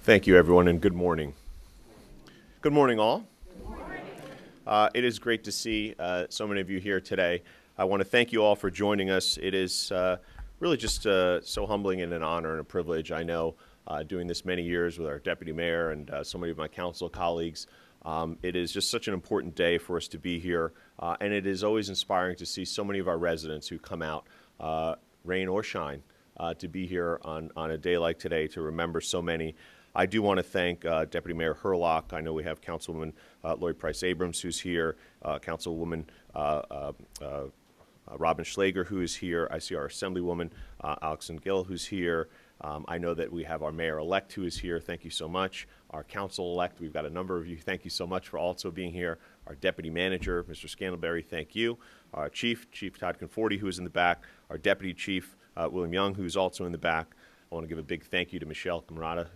Thank you, everyone, and good morning. Good morning, all. It is great to see so many of you here today. I want to thank you all for joining us. It is really just so humbling and an honor and a privilege. I know doing this many years with our deputy mayor and so many of my council colleagues, it is just such an important day for us to be here, and it is always inspiring to see so many of our residents who come out, rain or shine, to be here on a day like today to remember so many. I do want to thank Deputy Mayor Herlock. I know we have Councilwoman Lori Price Abrams, who's here, Councilwoman Robin Schlager, who is here. I see our Assemblywoman Alexon Gill, who's here. I know that we have our Mayor-elect who is here. Thank you so much. Our Council-elect, we've got a number of you. Thank you so much for also being here. Our Deputy Manager, Mr. Scantlebury, thank you. Our Chief Todd Conforti, who is in the back. Our Deputy Chief, William Young, who's also in the back. I want to give a big thank you to Michelle Camarada,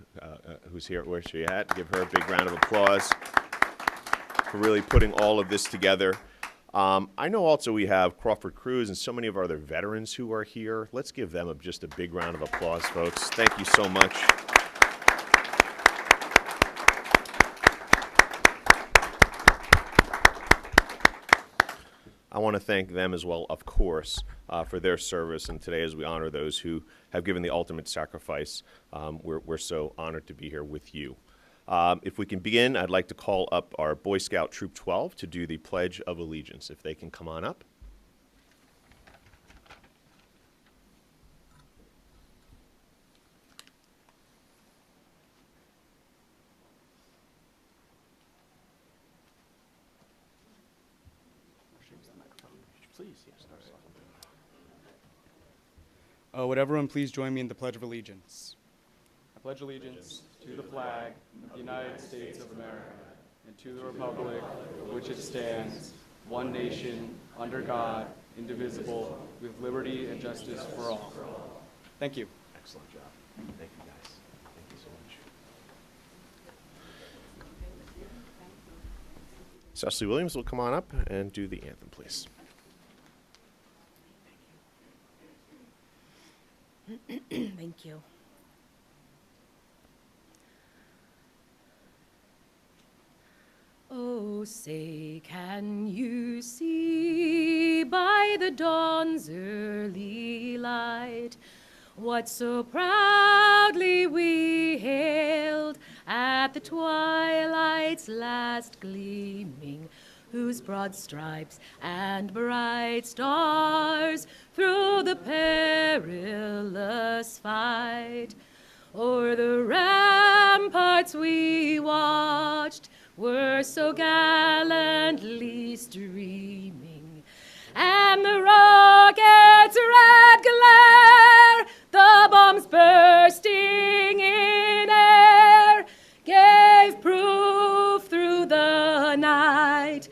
who's here. Where's she at? Give her a big round of applause for really putting all of this together. I know also we have Crawford Cruz and so many of our other veterans who are here. Let's give them just a big round of applause, folks. Thank you so much. I want to thank them as well, of course, for their service. And today, as we honor those who have given the ultimate sacrifice, we're so honored to be here with you. If we can begin, I'd like to call up our Boy Scout Troop 12 to do the Pledge of Allegiance. If they can come on up. Would everyone please join me in the Pledge of Allegiance? I pledge allegiance to the flag of the United States of America and to the republic for which it stands, one nation, under God, indivisible, with liberty and justice for all. Thank you. Excellent job. Thank you, guys. Thank you so much. Cecily Williams will come on up and do the anthem, please. Thank you. Oh, say, can you see by the dawn's early light what so proudly we hailed at the twilight's last gleaming, whose broad stripes and bright stars through the perilous fight o'er the ramparts we watched were so gallantly streaming, and the rocket's red glare, the bombs bursting in air, gave proof through the night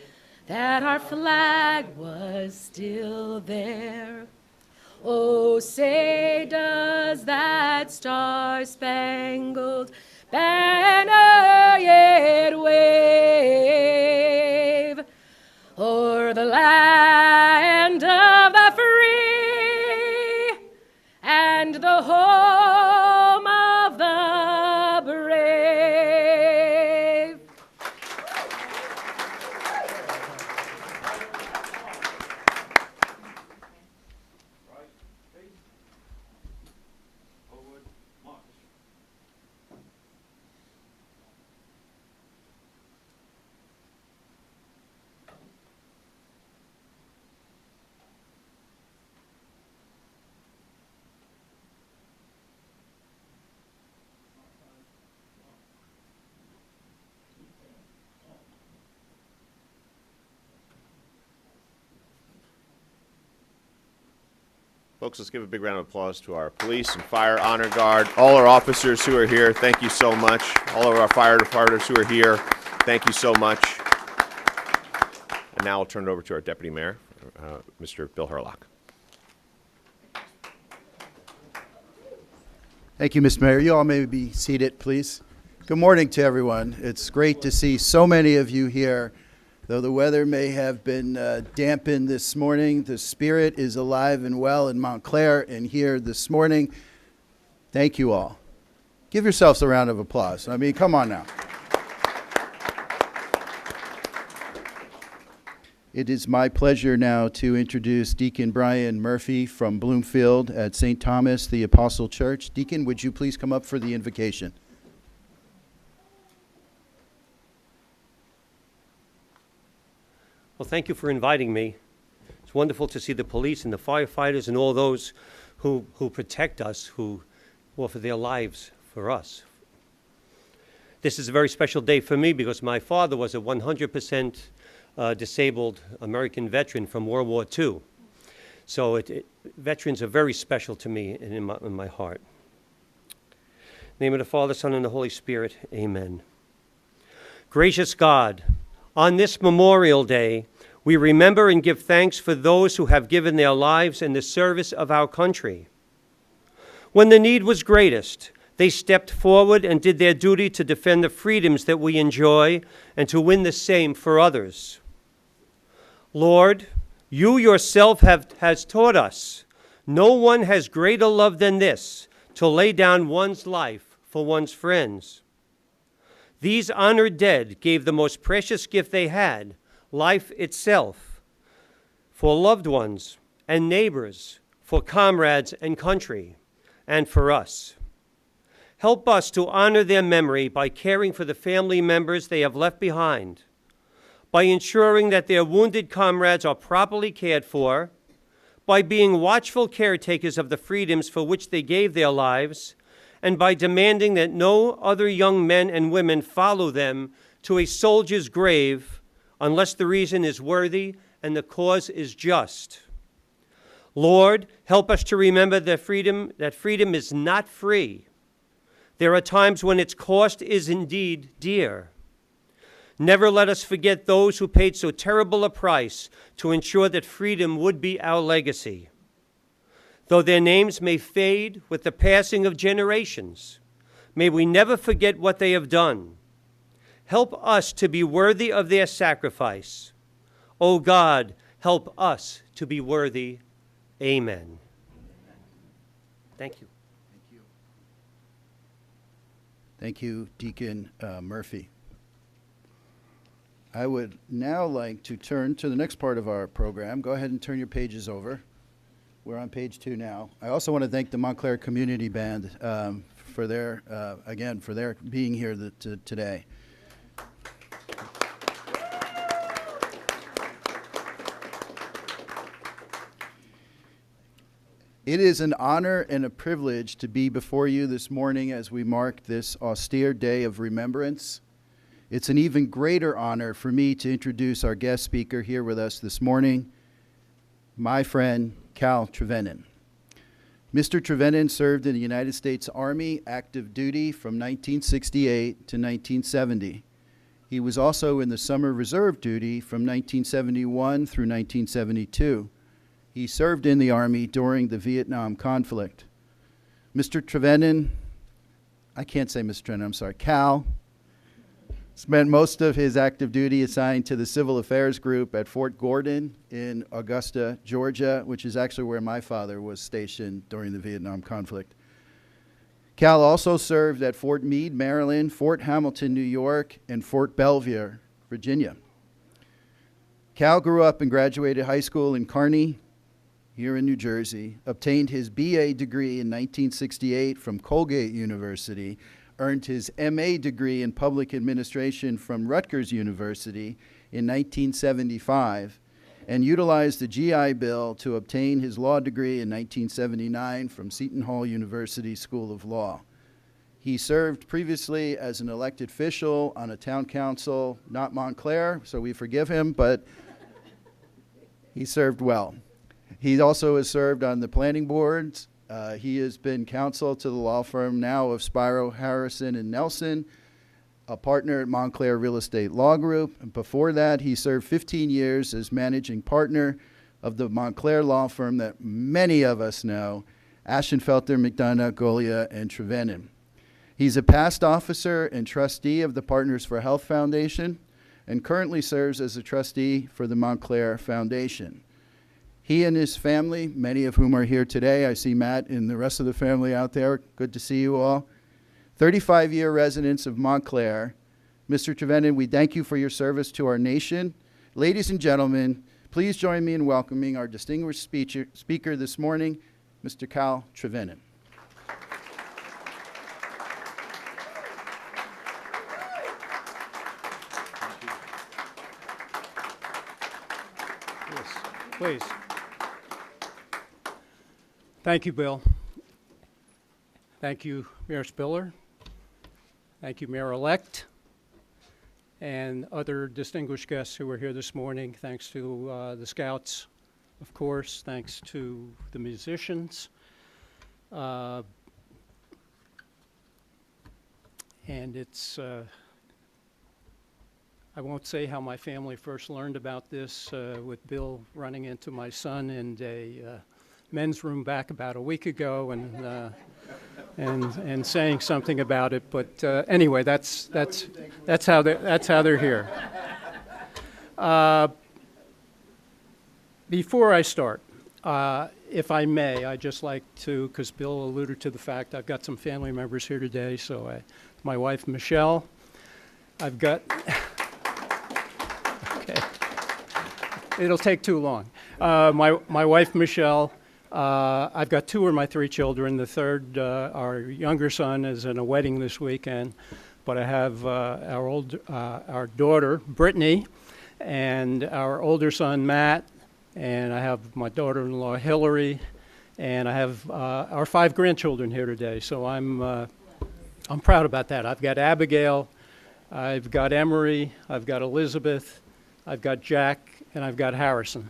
that our flag was still there. Oh, say, does that star-spangled banner yet wave o'er the land of the free and the home of the brave? Folks, let's give a big round of applause to our police and fire honor guard, all our officers who are here. Thank you so much. All of our fire departments who are here. Thank you so much. And now I'll turn it over to our Deputy Mayor, Mr. Bill Herlock. Thank you, Mr. Mayor. You all may be seated, please. Good morning to everyone. It's great to see so many of you here. Though the weather may have been dampened this morning, the spirit is alive and well in Montclair and here this morning. Thank you all. Give yourselves a round of applause. I mean, come on now. It is my pleasure now to introduce Deacon Brian Murphy from Bloomfield at St. Thomas the Apostle Church. Deacon, would you please come up for the invocation? Well, thank you for inviting me. It's wonderful to see the police and the firefighters and all those who protect us, who offer their lives for us. This is a very special day for me because my father was a 100% disabled American veteran from World War II. So veterans are very special to me and in my heart. In the name of the Father, Son, and the Holy Spirit, amen. Gracious God, on this Memorial Day, we remember and give thanks for those who have given their lives in the service of our country. When the need was greatest, they stepped forward and did their duty to defend the freedoms that we enjoy and to win the same for others. Lord, you yourself has taught us, no one has greater love than this, to lay down one's life for one's friends. These honored dead gave the most precious gift they had, life itself, for loved ones and neighbors, for comrades and country, and for us. Help us to honor their memory by caring for the family members they have left behind, by ensuring that their wounded comrades are properly cared for, by being watchful caretakers of the freedoms for which they gave their lives, and by demanding that no other young men and women follow them to a soldier's grave unless the reason is worthy and the cause is just. Lord, help us to remember that freedom is not free. There are times when its cost is indeed dear. Never let us forget those who paid so terrible a price to ensure that freedom would be our legacy. Though their names may fade with the passing of generations, may we never forget what they have done. Help us to be worthy of their sacrifice. O God, help us to be worthy. Amen. Thank you. Thank you, Deacon Murphy. I would now like to turn to the next part of our program. Go ahead and turn your pages over. We're on page 2 now. I also want to thank the Montclair Community Band for their being here today. It is an honor and a privilege to be before you this morning as we mark this austere day of remembrance. It's an even greater honor for me to introduce our guest speaker here with us this morning, my friend Cal Trevenin. Mr. Trevenin served in the United States Army active duty from 1968 to 1970. He was also in the Summer Reserve duty from 1971 through 1972. He served in the Army during the Vietnam conflict. Mr. Trevenin, I can't say Mr. Trevenin, I'm sorry, Cal, spent most of his active duty assigned to the Civil Affairs Group at Fort Gordon in Augusta, Georgia, which is actually where my father was stationed during the Vietnam conflict. Cal also served at Fort Meade, Maryland, Fort Hamilton, New York, and Fort Belvoir, Virginia. Cal grew up and graduated high school in Kearney, here in New Jersey, obtained his BA degree in 1968 from Colgate University, earned his MA degree in public administration from Rutgers University in 1975, and utilized the GI Bill to obtain his law degree in 1979 from Seton Hall University School of Law. He served previously as an elected official on a town council, not Montclair, so we forgive him, but he served well. He also has served on the planning boards. He has been counsel to the law firm now of Spiro, Harrison, and Nelson, a partner at Montclair Real Estate Law Group. And before that, he served 15 years as managing partner of the Montclair law firm that many of us know, Ashenfelter, McDonough, Golia, and Trevenin. He's a past officer and trustee of the Partners for Health Foundation and currently serves as a trustee for the Montclair Foundation. He and his family, many of whom are here today, I see Matt and the rest of the family out there, good to see you all, 35-year residents of Montclair. Mr. Trevenant, we thank you for your service to our nation. Ladies and gentlemen, please join me in welcoming our distinguished speaker this morning, Mr. Cal Trevenant. Yes, please. Thank you, Bill. Thank you, Mayor Spiller. Thank you, Mayor-elect, and other distinguished guests who are here this morning. Thanks to the Scouts, of course. Thanks to the musicians. And it's, I won't say how my family first learned about this with Bill running into my son in a men's room back about a week ago and saying something about it. But anyway, that's how they're here. Before I start, if I may, I'd just like to, because Bill alluded to the fact I've got some family members here today. So my wife Michelle, I've got. Okay, it'll take too long. My wife Michelle. I've got two of my three children. The third, our younger son, is in a wedding this weekend. But I have our daughter, Brittany, and our older son, Matt, and I have my daughter-in-law, Hillary, and I have our 5 grandchildren here today. So I'm proud about that. I've got Abigail, I've got Emery, I've got Elizabeth, I've got Jack, and I've got Harrison.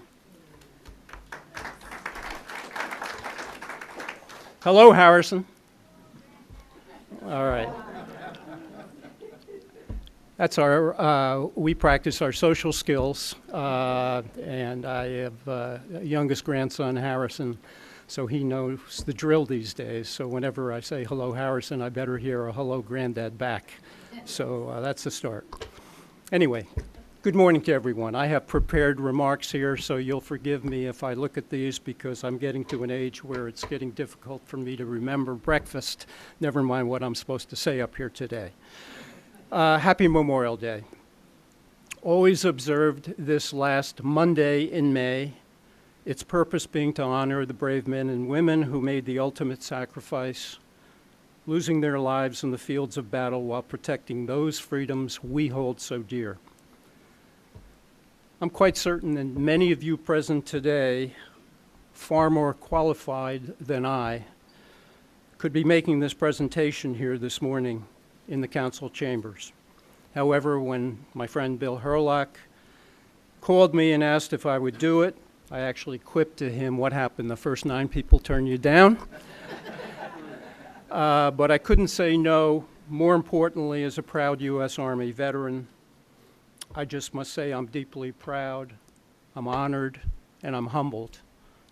Hello, Harrison. All right. That's our, we practice our social skills, and I have a youngest grandson, Harrison, so he knows the drill these days. So whenever I say, hello, Harrison, I better hear a hello, Granddad back. So that's the start. Anyway. Good morning to everyone. I have prepared remarks here, so you'll forgive me if I look at these because I'm getting to an age where it's getting difficult for me to remember breakfast, never mind what I'm supposed to say up here today. Happy Memorial Day. Always observed this last Monday in May, its purpose being to honor the brave men and women who made the ultimate sacrifice, losing their lives in the fields of battle while protecting those freedoms we hold so dear. I'm quite certain that many of you present today, far more qualified than I, could be making this presentation here this morning in the council chambers. However, when my friend Bill Herlock called me and asked if I would do it, I actually quipped to him, what happened, the first 9 people turned you down? But I couldn't say no. More importantly, as a proud U.S. Army veteran, I just must say I'm deeply proud, I'm honored, and I'm humbled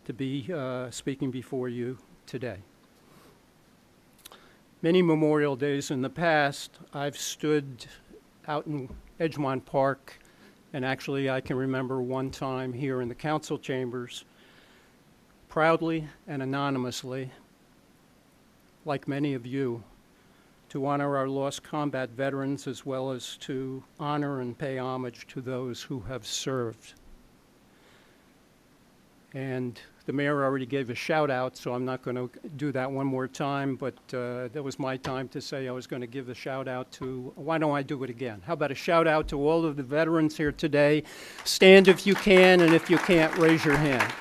to be speaking before you today. Many Memorial Days in the past, I've stood out in Edgemont Park, and actually I can remember one time here in the council chambers, proudly and anonymously, like many of you, to honor our lost combat veterans as well as to honor and pay homage to those who have served. And the mayor already gave a shout out, so I'm not going to do that one more time, but that was my time to say I was going to give a shout out to, why don't I do it again? How about a shout out to all of the veterans here today? Stand if you can, and if you can't, raise your hand.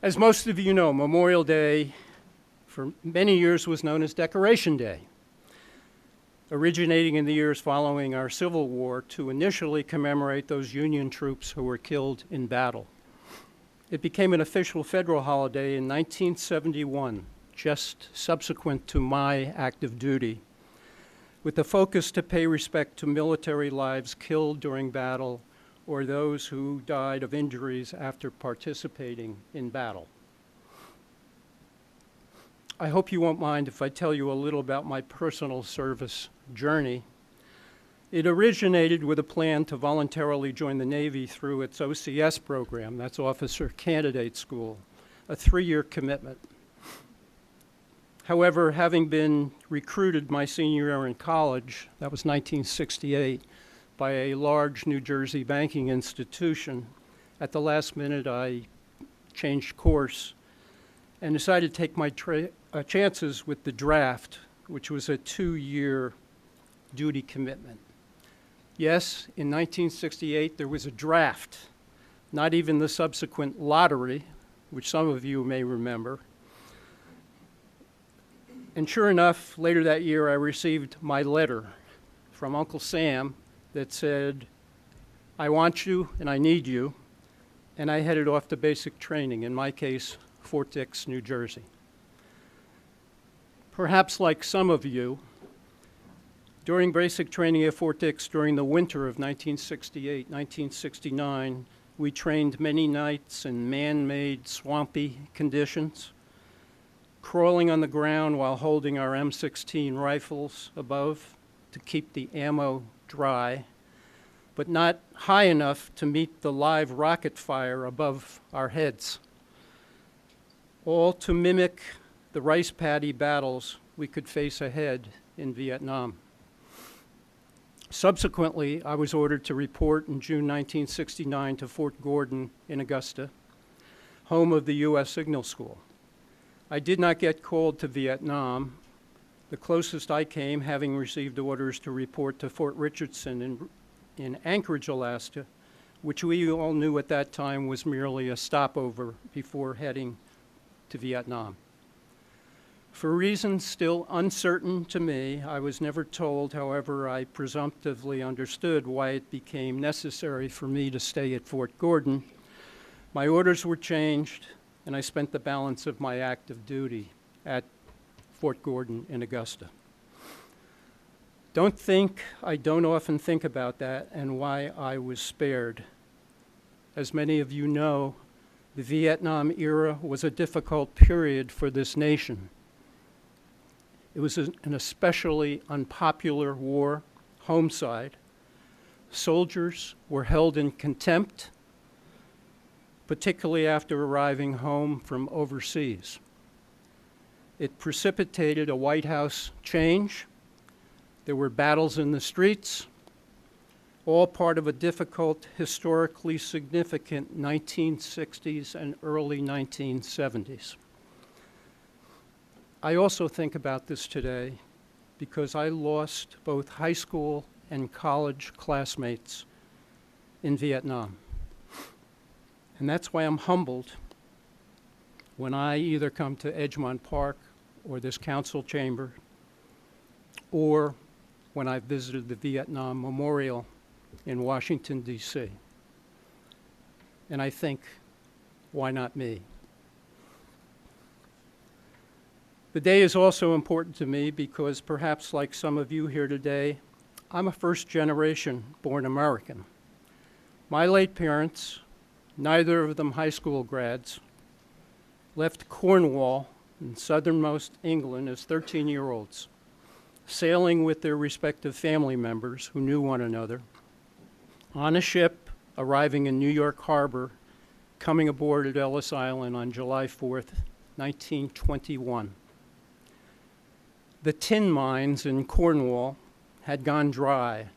As most of you know, Memorial Day for many years was known as Decoration Day, originating in the years following our Civil War to initially commemorate those Union troops who were killed in battle. It became an official federal holiday in 1971, just subsequent to my active duty, with a focus to pay respect to military lives killed during battle or those who died of injuries after participating in battle. I hope you won't mind if I tell you a little about my personal service journey. It originated with a plan to voluntarily join the Navy through its OCS program, that's Officer Candidate School, a 3-year commitment. However, having been recruited my senior year in college, that was 1968, by a large New Jersey banking institution, at the last minute I changed course and decided to take my chances with the draft, which was a 2-year duty commitment. Yes, in 1968 there was a draft, not even the subsequent lottery, which some of you may remember. And sure enough, later that year I received my letter from Uncle Sam that said, "I want you and I need you," and I headed off to basic training, in my case, Fort Dix, New Jersey. Perhaps like some of you, during basic training at Fort Dix during the winter of 1968, 1969, we trained many nights in man-made swampy conditions, crawling on the ground while holding our M16 rifles above to keep the ammo dry, but not high enough to meet the live rocket fire above our heads, all to mimic the rice paddy battles we could face ahead in Vietnam. Subsequently, I was ordered to report in June 1969 to Fort Gordon in Augusta, home of the U.S. Signal School. I did not get called to Vietnam. The closest I came, having received orders to report to Fort Richardson in Anchorage, Alaska, which we all knew at that time was merely a stopover before heading to Vietnam. For reasons still uncertain to me, I was never told, however, I presumptively understood why it became necessary for me to stay at Fort Gordon. My orders were changed, and I spent the balance of my active duty at Fort Gordon in Augusta. Don't think I don't often think about that and why I was spared. As many of you know, the Vietnam era was a difficult period for this nation. It was an especially unpopular war, homeside. Soldiers were held in contempt, particularly after arriving home from overseas. It precipitated a White House change. There were battles in the streets, all part of a difficult, historically significant 1960s and early 1970s. I also think about this today because I lost both high school and college classmates in Vietnam. And that's why I'm humbled when I either come to Edgemont Park or this council chamber, or when I visited the Vietnam Memorial in Washington, D.C. And I think, why not me? The day is also important to me because, perhaps like some of you here today, I'm a first-generation born American. My late parents, neither of them high school grads, left Cornwall in southernmost England as 13-year-olds, sailing with their respective family members who knew one another, on a ship arriving in New York Harbor, coming aboard at Ellis Island on July 4th, 1921. The tin mines in Cornwall had gone dry.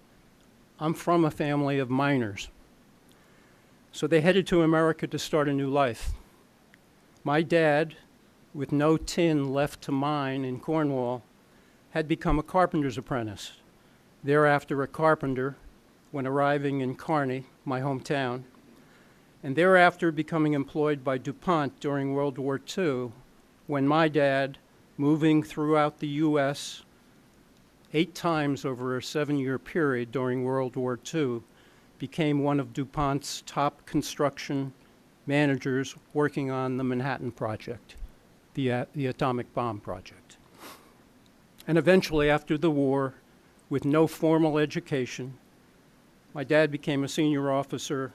I'm from a family of miners. So they headed to America to start a new life. My dad, with no tin left to mine in Cornwall, had become a carpenter's apprentice. Thereafter a carpenter when arriving in Kearney, my hometown, and thereafter becoming employed by DuPont during World War II, when my dad, moving throughout the U.S. 8 times over a 7-year period during World War II, became one of DuPont's top construction managers working on the Manhattan Project, the atomic bomb project. And eventually, after the war, with no formal education, my dad became a senior officer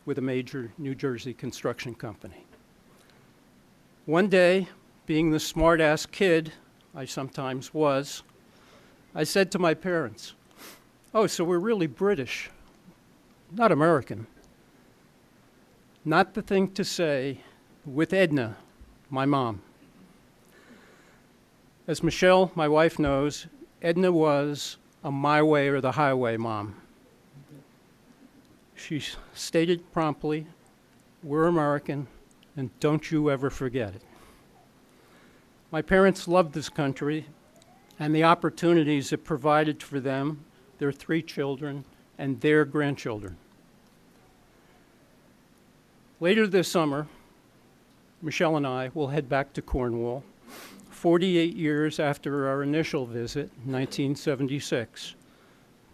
with a major New Jersey construction company. One day, being the smart-ass kid I sometimes was, I said to my parents, Oh, so we're really British, not American. Not the thing to say with Edna, my mom. As Michelle, my wife, knows, Edna was a my way or the highway mom. She stated promptly, we're American, and don't you ever forget it. My parents loved this country and the opportunities it provided for them, their 3 children, and their grandchildren. Later this summer, Michelle and I will head back to Cornwall, 48 years after our initial visit in 1976,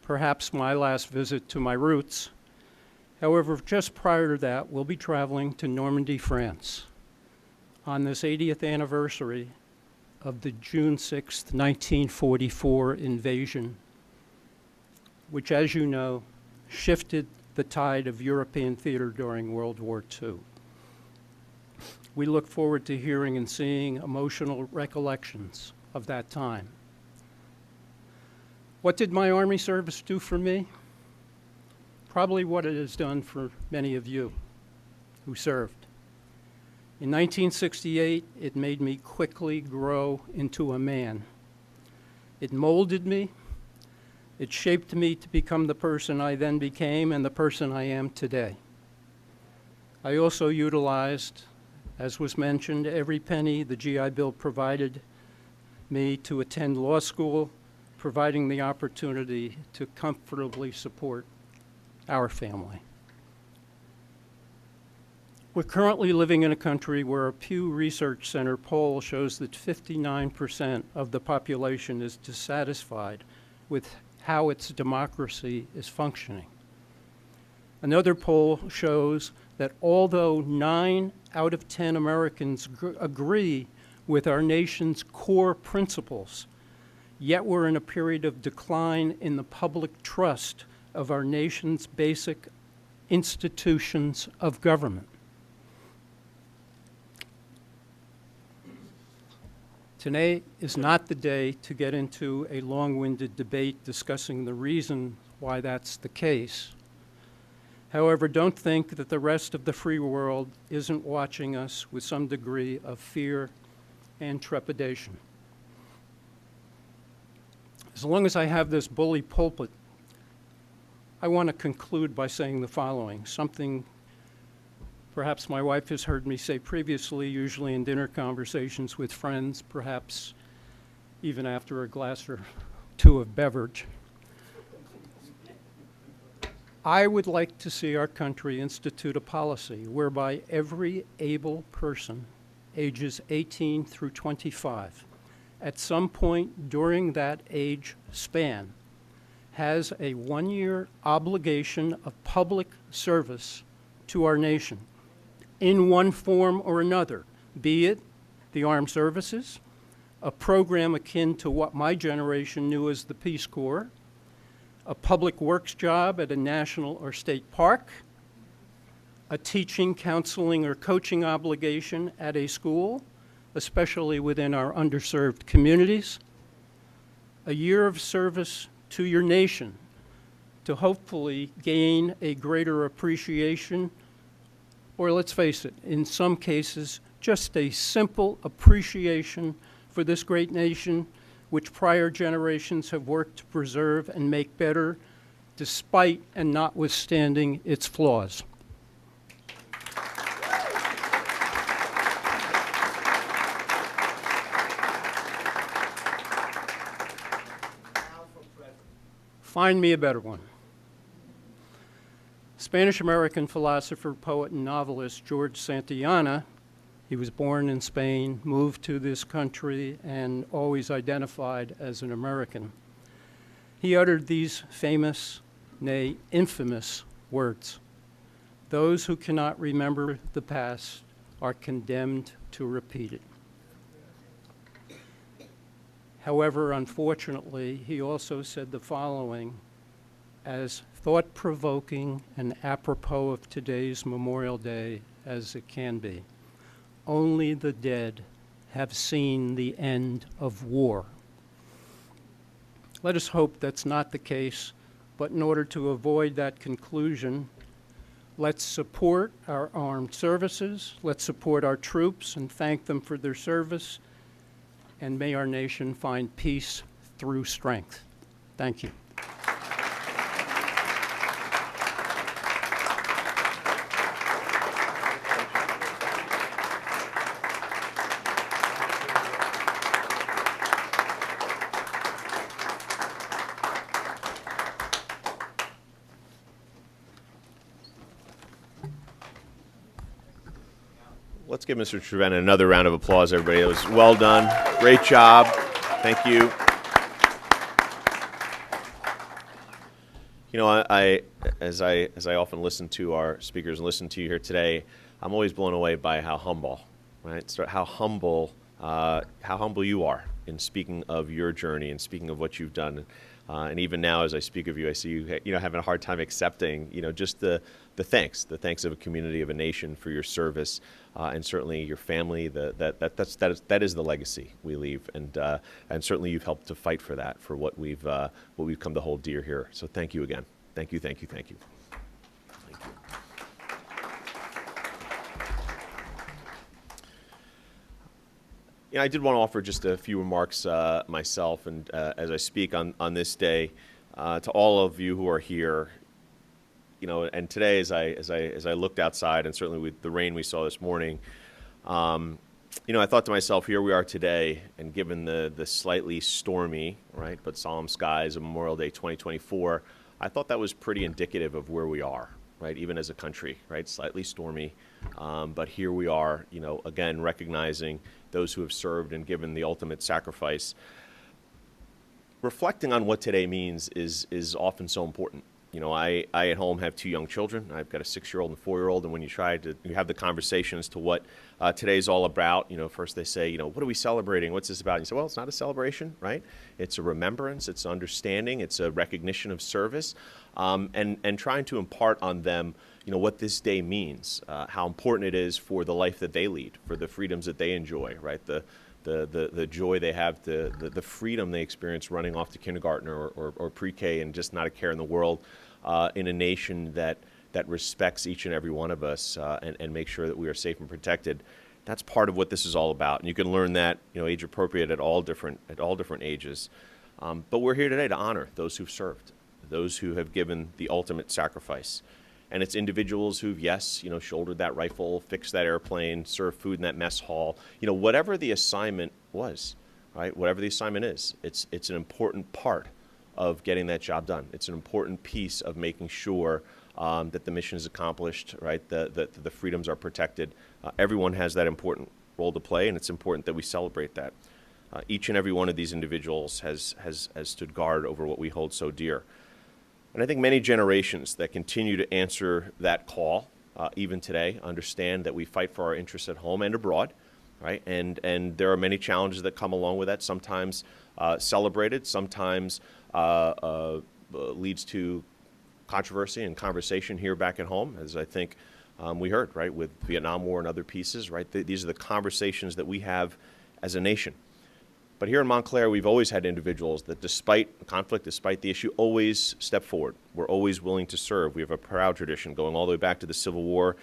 perhaps my last visit to my roots. However, just prior to that, we'll be traveling to Normandy, France, on this 80th anniversary of the June 6, 1944 invasion, which, as you know, shifted the tide of European theater during World War II. We look forward to hearing and seeing emotional recollections of that time. What did my Army service do for me? Probably what it has done for many of you who served. In 1968, it made me quickly grow into a man. It molded me. It shaped me to become the person I then became and the person I am today. I also utilized, as was mentioned, every penny the GI Bill provided me to attend law school, providing the opportunity to comfortably support our family. We're currently living in a country where a Pew Research Center poll shows that 59% of the population is dissatisfied with how its democracy is functioning. Another poll shows that although 9 out of 10 Americans agree with our nation's core principles, yet we're in a period of decline in the public trust of our nation's basic institutions of government. Today is not the day to get into a long-winded debate discussing the reason why that's the case. However, don't think that the rest of the free world isn't watching us with some degree of fear and trepidation. As long as I have this bully pulpit, I want to conclude by saying the following, something perhaps my wife has heard me say previously, usually in dinner conversations with friends, perhaps even after a glass or 2 of beverage. I would like to see our country institute a policy whereby every able person, ages 18 through 25, at some point during that age span, has a 1-year obligation of public service to our nation in one form or another, be it the armed services, a program akin to what my generation knew as the Peace Corps, a public works job at a national or state park, a teaching, counseling, or coaching obligation at a school, especially within our underserved communities, a year of service to your nation to hopefully gain a greater appreciation, or let's face it, in some cases, just a simple appreciation for this great nation which prior generations have worked to preserve and make better despite and notwithstanding its flaws. Find me a better one. Spanish-American philosopher, poet, and novelist George Santayana, he was born in Spain, moved to this country, and always identified as an American. He uttered these famous, nay, infamous words: "Those who cannot remember the past are condemned to repeat it." However, unfortunately, he also said the following, as thought-provoking and apropos of today's Memorial Day as it can be: "Only the dead have seen the end of war." Let us hope that's not the case But in order to avoid that conclusion, let's support our armed services, let's support our troops and thank them for their service, and may our nation find peace through strength. Thank you. Let's give Mr. Trevena another round of applause, everybody. It was well done. Great job. Thank you. You know, as I often listen to our speakers and listen to you here today, I'm always blown away by how humble, right? So how humble you are in speaking of your journey and speaking of what you've done. And even now, as I speak of you, I see you, having a hard time accepting, just the thanks of a community, of a nation for your service, and certainly your family. That is the legacy we leave, and certainly you've helped to fight for that, for what we've come to hold dear here. So thank you again. Thank you. Thank you. Thank you. Thank you. I did want to offer just a few remarks myself, and as I speak on this day, to all of you who are here. And today, as I looked outside, and certainly with the rain we saw this morning, I thought to myself, here we are today, and given the slightly stormy, right, but solemn skies of Memorial Day 2024, I thought that was pretty indicative of where we are, right, even as a country, right, slightly stormy, but here we are, again, recognizing those who have served and given the ultimate sacrifice. Reflecting on what today means is often so important. I at home have two young children. I've got a 6-year-old and a 4-year-old, and when you have the conversation as to what today's all about, first they say, what are we celebrating? What's this about? And you say, well, it's not a celebration, right? It's a remembrance, it's understanding, it's a recognition of service, and trying to impart on them, what this day means, how important it is for the life that they lead, for the freedoms that they enjoy, right? The joy they have, the freedom they experience running off to kindergarten or pre-K and just not a care in the world, in a nation that respects each and every one of us, and make sure that we are safe and protected. That's part of what this is all about, and you can learn that, age appropriate at all different ages. But we're here today to honor those who've served, those who have given the ultimate sacrifice. And it's individuals who've, yes, shouldered that rifle, fixed that airplane, served food in that mess hall, whatever the assignment was, right? Whatever the assignment is, it's an important part of getting that job done. It's an important piece of making sure that the mission is accomplished, right? That the freedoms are protected. Everyone has that important role to play, and it's important that we celebrate that. Each and every one of these individuals has stood guard over what we hold so dear. And I think many generations that continue to answer that call, even today, understand that we fight for our interests at home and abroad, right? And there are many challenges that come along with that, sometimes celebrated, sometimes leads to controversy and conversation here back at home, as I think we heard, right, with Vietnam War and other pieces, right? These are the conversations that we have as a nation. But here in Montclair, we've always had individuals that, despite conflict, despite the issue, always step forward. We're always willing to serve. We have a proud tradition going all the way back to the Civil War,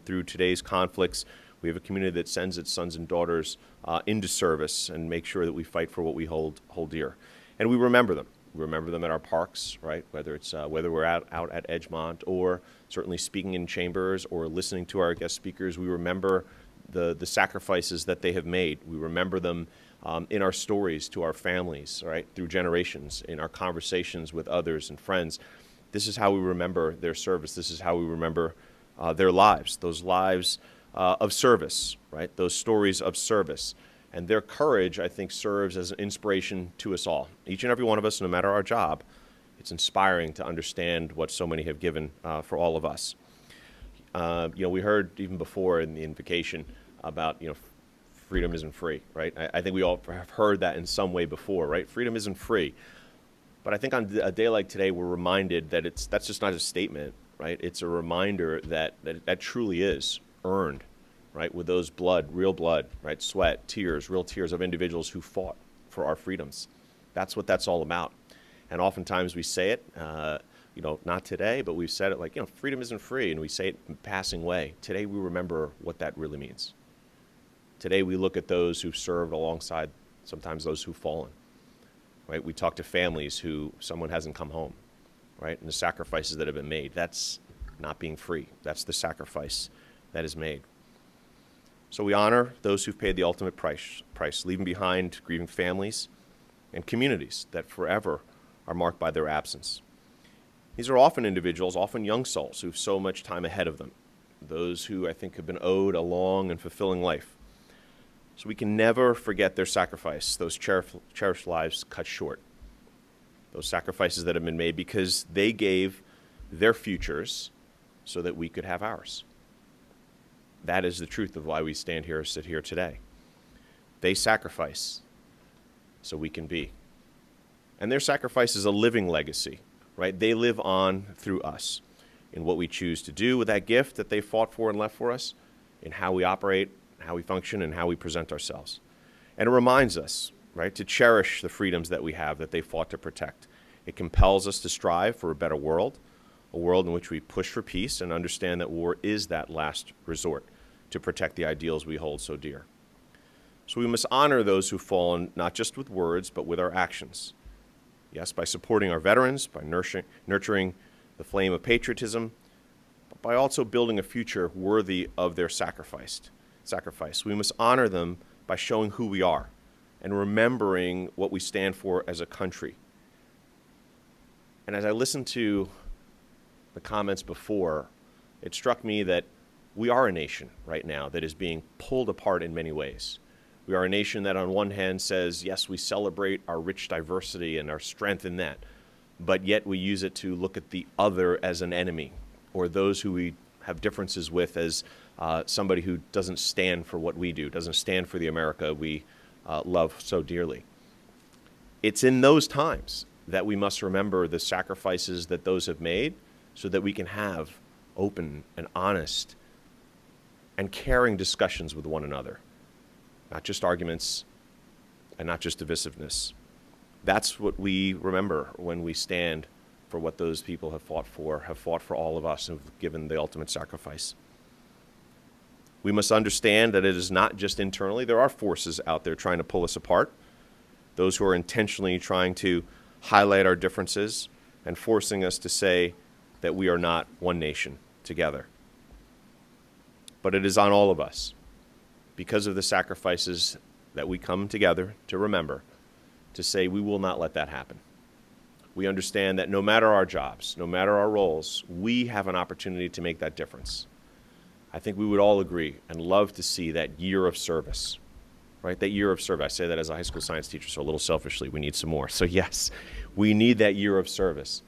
through today's conflicts. We have a community that sends its sons and daughters into service and make sure that we fight for what we hold dear. And we remember them. We remember them at our parks, right? Whether we're out at Edgemont, or certainly speaking in chambers or listening to our guest speakers, we remember the sacrifices that they have made. We remember them in our stories to our families, right, through generations, in our conversations with others and friends. This is how we remember their service. This is how we remember their lives, those lives of service, right, those stories of service. And their courage, I think, serves as an inspiration to us all. Each and every one of us, no matter our job, it's inspiring to understand what so many have given for all of us. We heard even before in the invocation about, freedom isn't free, right? I think we all have heard that in some way before, right? Freedom isn't free. But I think on a day like today, we're reminded that that's just not a statement, right? It's a reminder that truly is earned, right? With those real blood, right? Sweat, tears, real tears of individuals who fought for our freedoms. That's what that's all about. And oftentimes we say it, not today, but we've said it like, freedom isn't free, and we say it in a passing way. Today we remember what that really means. Today we look at those who've served alongside sometimes those who've fallen, right? We talk to families who someone hasn't come home, right? And the sacrifices that have been made. That's not being free. That's the sacrifice that is made. So we honor those who've paid the ultimate price, leaving behind grieving families and communities that forever are marked by their absence. These are often individuals, often young souls, who have so much time ahead of them, those who I think have been owed a long and fulfilling life. So we can never forget their sacrifice, those cherished lives cut short, those sacrifices that have been made because they gave their futures so that we could have ours. That is the truth of why we sit here today. They sacrifice so we can be. And their sacrifice is a living legacy, right? They live on through us in what we choose to do with that gift that they fought for and left for us, in how we operate, how we function, and how we present ourselves. And it reminds us, right, to cherish the freedoms that we have that they fought to protect. It compels us to strive for a better world, a world in which we push for peace and understand that war is that last resort to protect the ideals we hold so dear. So we must honor those who've fallen, not just with words, but with our actions. Yes, by supporting our veterans, by nurturing the flame of patriotism, but by also building a future worthy of their sacrifice. We must honor them by showing who we are and remembering what we stand for as a country. And as I listened to the comments before, it struck me that we are a nation right now that is being pulled apart in many ways. We are a nation that on one hand says, yes, we celebrate our rich diversity and our strength in that, but yet we use it to look at the other as an enemy, or those who we have differences with as somebody who doesn't stand for what we do, doesn't stand for the America we love so dearly. It's in those times that we must remember the sacrifices that those have made so that we can have open and honest and caring discussions with one another, not just arguments and not just divisiveness. That's what we remember when we stand for what those people have fought for all of us, and have given the ultimate sacrifice. We must understand that it is not just internally. There are forces out there trying to pull us apart, those who are intentionally trying to highlight our differences and forcing us to say that we are not one nation together. But it is on all of us, because of the sacrifices that we come together to remember, to say we will not let that happen. We understand that no matter our jobs, no matter our roles, we have an opportunity to make that difference. I think we would all agree and love to see that year of service, right? That year of service. I say that as a high school science teacher, so a little selfishly, we need some more. So yes, we need that year of service,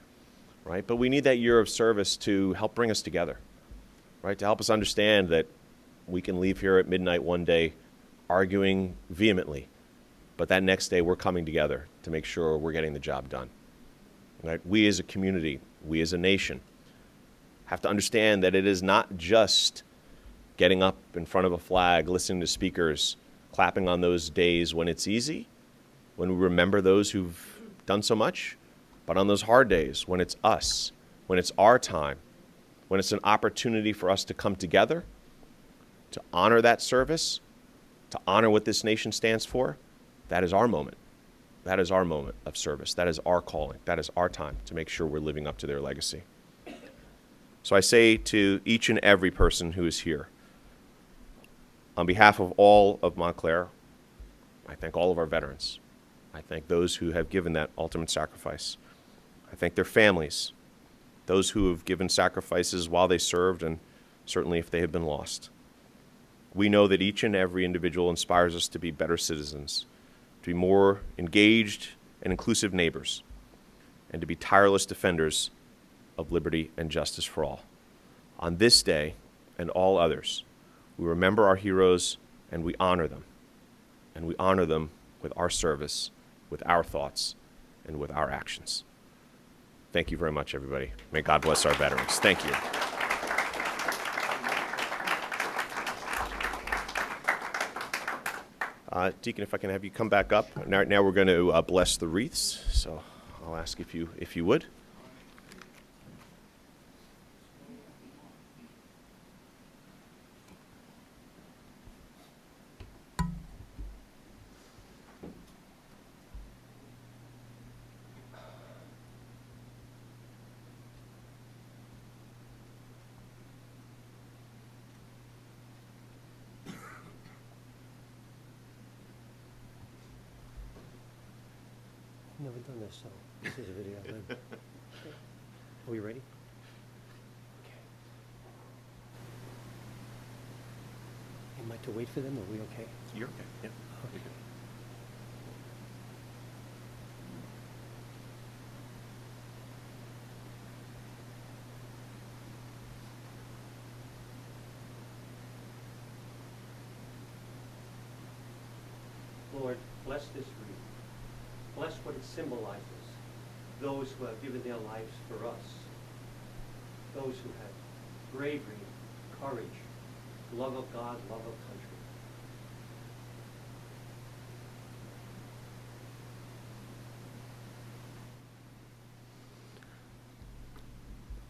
right? But we need that year of service to help bring us together, right? To help us understand that we can leave here at midnight one day arguing vehemently, but that next day we're coming together to make sure we're getting the job done. Right? We as a community, we as a nation, have to understand that it is not just getting up in front of a flag, listening to speakers, clapping on those days when it's easy, when we remember those who've done so much, but on those hard days when it's us, when it's our time, when it's an opportunity for us to come together, to honor that service, to honor what this nation stands for. That is our moment. That is our moment of service. That is our calling. That is our time to make sure we're living up to their legacy. So I say to each and every person who is here, on behalf of all of Montclair, I thank all of our veterans. I thank those who have given that ultimate sacrifice. I thank their families, those who have given sacrifices while they served, and certainly if they have been lost. We know that each and every individual inspires us to be better citizens, to be more engaged and inclusive neighbors, and to be tireless defenders of liberty and justice for all. On this day and all others, we remember our heroes and we honor them. And we honor them with our service, with our thoughts, and with our actions. Thank you very much, everybody. May God bless our veterans. Thank you. Deacon, if I can have you come back up. Now we're going to bless the wreaths. So I'll ask if you would. Never done this, so this is a video. Are we ready? Okay. Am I to wait for them? Are we okay? You're okay. Yeah. Okay. Lord, bless this wreath. Bless what it symbolizes. Those who have given their lives for us. Those who have bravery, courage, love of God, love of country.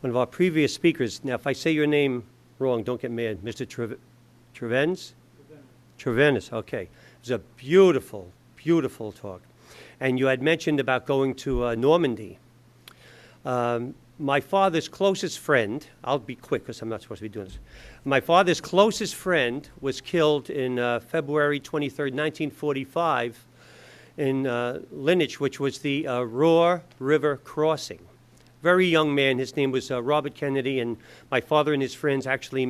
One of our previous speakers, now if I say your name wrong, don't get mad, Mr. Trevenz? Trevenz, okay. It was a beautiful, beautiful talk. And you had mentioned about going to Normandy. My father's closest friend, I'll be quick because I'm not supposed to be doing this. My father's closest friend was killed in February 23rd, 1945 in Lineage, which was the Roar River Crossing. Very young man, his name was Robert Kennedy, and my father and his friends actually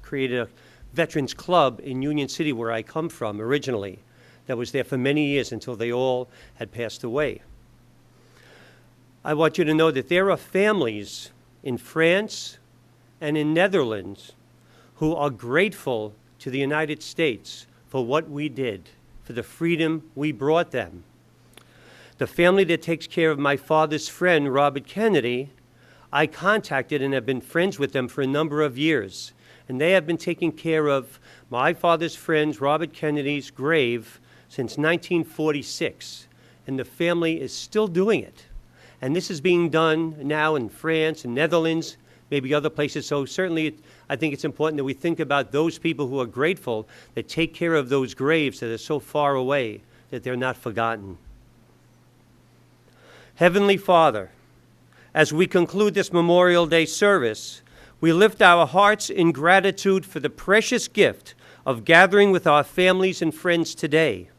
created a veterans club in Union City, where I come from originally, that was there for many years until they all had passed away. I want you to know that there are families in France and in Netherlands who are grateful to the United States for what we did, for the freedom we brought them. The family that takes care of my father's friend, Robert Kennedy, I contacted and have been friends with them for a number of years. And they have been taking care of my father's friend, Robert Kennedy's grave since 1946. And the family is still doing it. And this is being done now in France and Netherlands, maybe other places. So certainly I think it's important that we think about those people who are grateful, that take care of those graves that are so far away, that they're not forgotten. Heavenly Father, as we conclude this Memorial Day service, we lift our hearts in gratitude for the precious gift of gathering with our families and friends today.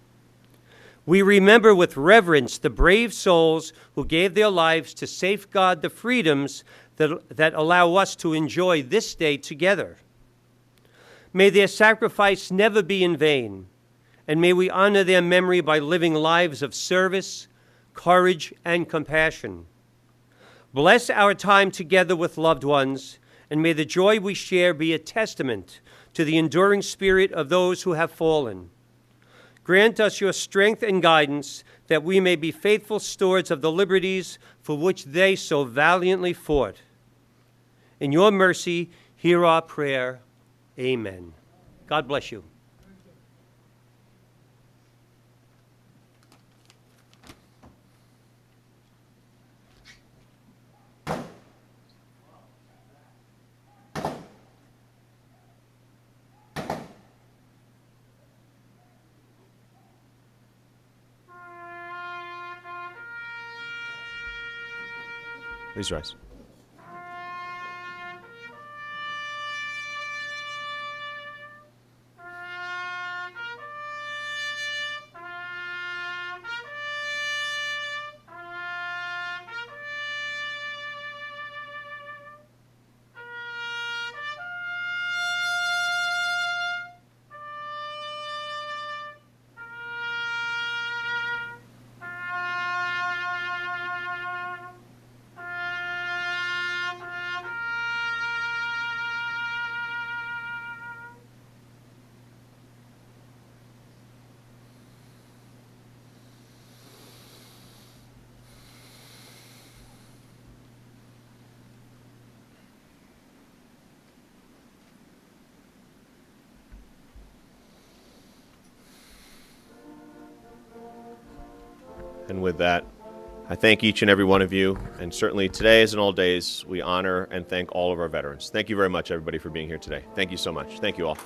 We remember with reverence the brave souls who gave their lives to safeguard the freedoms that allow us to enjoy this day together. May their sacrifice never be in vain, and may we honor their memory by living lives of service, courage, and compassion. Bless our time together with loved ones, and may the joy we share be a testament to the enduring spirit of those who have fallen. Grant us your strength and guidance, that we may be faithful stewards of the liberties for which they so valiantly fought. In your mercy, hear our prayer. Amen. God bless you. Please rise. And with that, I thank each and every one of you, and certainly today, as in all days, we honor and thank all of our veterans. Thank you very much, everybody, for being here today. Thank you so much. Thank you all.